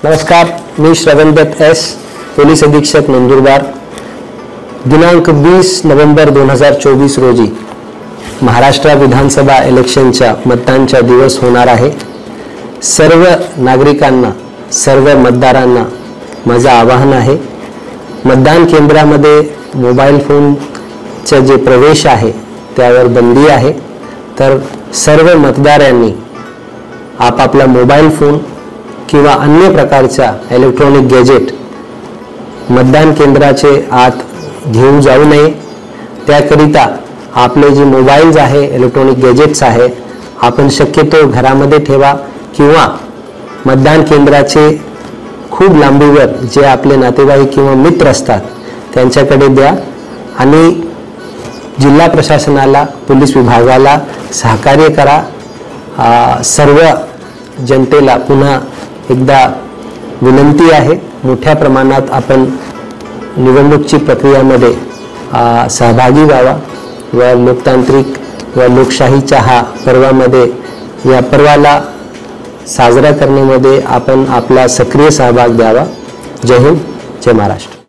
नमस्कार, मी श्रवणदत्त S, police अधीक्षक नंदुरबार। दिनांक 20 नोव्हेंबर 2024 रोजी महाराष्ट्र विधानसभा इलेक्शनच्या मतदानचा दिवस होणार आहे। सर्व नागरिकांना, सर्व मतदारांना माझे आवाहन आहे, मतदान केंद्रामध्ये मोबाईल फोनचे जे प्रवेश आहे त्यावर बंदी आहे। तर सर्व मतदारांनी आपापला मोबाईल फोन किंवा अन्य प्रकारचा इलेक्ट्रॉनिक गॅजेट मतदान केंद्राचे आत घेऊन जाऊ नये। त्याकरिता आपले जे मोबाईल्स आहे, इलेक्ट्रॉनिक गॅजेट्स आहे, आपण शक्यतो घरामध्ये ठेवा किंवा मतदान केंद्राचे खूप लांबीवर जे आपले नातेवाईक किंवा मित्र असतात त्यांच्याकडे द्या आणि जिल्हा प्रशासनाला, पोलीस विभागाला सहकार्य करा। सर्व जनतेला पुन्हा एकदा विनंती आहे, मोठ्या प्रमाणात आपण निवडणुकीची प्रक्रियामध्ये सहभागी व्हावा व लोकतांत्रिक व लोकशाहीच्या हा पर्वामध्ये, या पर्वाला साजरा करण्यामध्ये आपण आपला सक्रिय सहभाग द्यावा। जय हिंद, जय महाराष्ट्र।